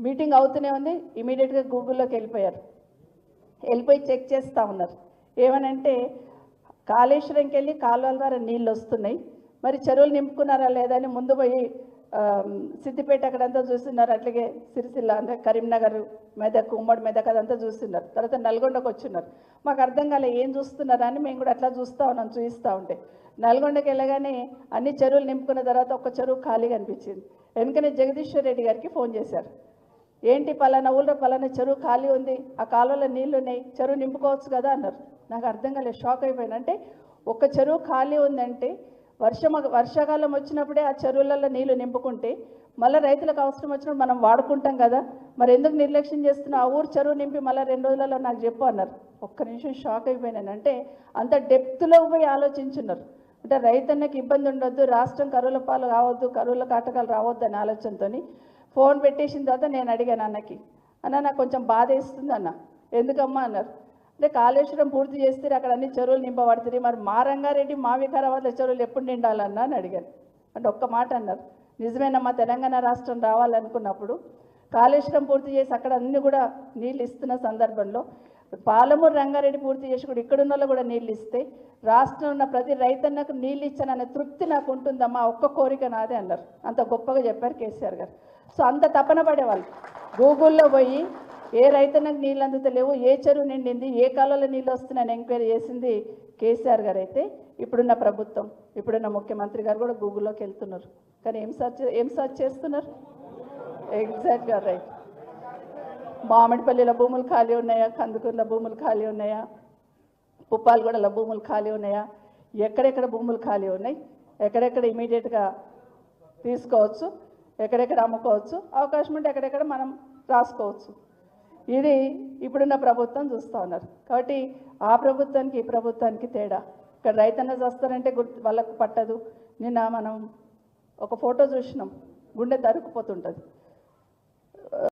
Meeting అవుతూనే ఉంది. ఇమీడియట్గా గూగుల్లోకి వెళ్ళిపోయి చెక్ చేస్తూ ఉన్నారు. ఏమనంటే కాళేశ్వరంకి వెళ్ళి కాలువల ద్వారా నీళ్ళు వస్తున్నాయి, మరి చెరువులు నింపుకున్నారా లేదా అని ముందు పోయి సిద్దిపేట అక్కడంతా చూస్తున్నారు, అట్లాగే సిరిసిల్ల అంటే కరీంనగర్, మెదక్, ఉమ్మడి మెదక్ అదంతా చూస్తున్నారు. తర్వాత నల్గొండకు వచ్చిన్నారు. మాకు అర్థం కాలే ఏం చూస్తున్నారా అని మేము కూడా అట్లా చూస్తూ ఉన్నాం. చూపిస్తూ ఉంటే నల్గొండకి వెళ్ళగానే అన్ని చెరువులు నింపుకున్న తర్వాత ఒక చెరువు ఖాళీగా అనిపించింది. వెనుకనే జగదీశ్వర్ రెడ్డి గారికి ఫోన్ చేశారు. ఏంటి పలానా ఊళ్ళో పలానా చెరువు ఖాళీ ఉంది, ఆ కాలువలో నీళ్లు ఉన్నాయి, చెరువు నింపుకోవచ్చు కదా అన్నారు. నాకు అర్థం కాలేదు, షాక్ అయిపోయాను. అంటే ఒక చెరువు ఖాళీ ఉందంటే వర్షాకాలం వచ్చినప్పుడే ఆ చెరువులలో నీళ్లు నింపుకుంటే మళ్ళీ రైతులకు అవసరం వచ్చినప్పుడు మనం వాడుకుంటాం కదా, మరి ఎందుకు నిర్లక్ష్యం చేస్తున్నా, ఆ ఊరు చెరువు నింపి మళ్ళీ 2 రోజులలో నాకు చెప్పు అన్నారు. ఒక్క నిమిషం షాక్ అయిపోయినాను. అంటే అంత డెప్త్లో పోయి ఆలోచించున్నారు. అంటే రైతన్నకి ఇబ్బంది ఉండొద్దు, రాష్ట్రం కరువుల పాలు కావద్దు, కరువుల కాటకాలు రావద్దు అనే ఆలోచనతో ఫోన్ పెట్టేసిన తర్వాత నేను అడిగాను అన్నకి, అన్న నాకు కొంచెం బాధ వేస్తుంది అన్న. ఎందుకమ్మా అన్నారు. అంటే కాళేశ్వరం పూర్తి చేస్తే అక్కడ అన్ని చెరువులు నింపబడుతుంది, మరి మా రంగారెడ్డి మా వికారాబాద్లో చెరువులు ఎప్పుడు నిండాలన్నా అని అడిగాను. అంటే ఒక్క మాట అన్నారు, నిజమేనమ్మా తెలంగాణ రాష్ట్రం రావాలనుకున్నప్పుడు కాళేశ్వరం పూర్తి చేసి అక్కడ అన్ని కూడా నీళ్ళు ఇస్తున్న సందర్భంలో పాలమూరు రంగారెడ్డి పూర్తి చేసి కూడా ఇక్కడున్న వాళ్ళు కూడా నీళ్ళు ఇస్తే రాష్ట్రంలో ఉన్న ప్రతి రైతన్నకు నీళ్ళు ఇచ్చాననే తృప్తి నాకు ఉంటుందమ్మా, ఒక్క కోరిక నాదే అన్నారు. అంత గొప్పగా చెప్పారు కేసీఆర్ గారు. సో అంత తపన పడేవాళ్ళు. గూగుల్లో పోయి ఏ రైతన్నకు నీళ్ళు అందుతలేవు, ఏ చెరువు నిండింది, ఏ కాలంలో నీళ్ళు వస్తున్నాయని ఎంక్వైరీ చేసింది కేసీఆర్ గారు. అయితే ఇప్పుడున్న ప్రభుత్వం, ఇప్పుడున్న ముఖ్యమంత్రి గారు కూడా గూగుల్లోకి వెళ్తున్నారు. కానీ ఏం సర్చ్ చేస్తున్నారు? ఎగ్జాక్ట్గా రైట్. మామిడిపల్లిలో భూములు ఖాళీ ఉన్నాయా, కందుకూరులో భూములు ఖాళీ ఉన్నాయా, పుప్పాలగూడలో భూములు ఖాళీ ఉన్నాయా, ఎక్కడెక్కడ భూములు ఖాళీ ఉన్నాయి, ఎక్కడెక్కడ ఇమీడియట్గా తీసుకోవచ్చు, ఎక్కడెక్కడ అమ్ముకోవచ్చు, అవకాశం ఉంటే ఎక్కడెక్కడ మనం రాసుకోవచ్చు. ఇది ఇప్పుడున్న ప్రభుత్వం చూస్తూ ఉన్నారు. కాబట్టి ఆ ప్రభుత్వానికి ఈ ప్రభుత్వానికి తేడా. ఇక్కడ రైతన్న చేస్తారంటే వాళ్ళకు పట్టదు. నిన్న మనం ఒక ఫోటో చూసినాం, గుండె తరుక్కుపోతుంటుంది.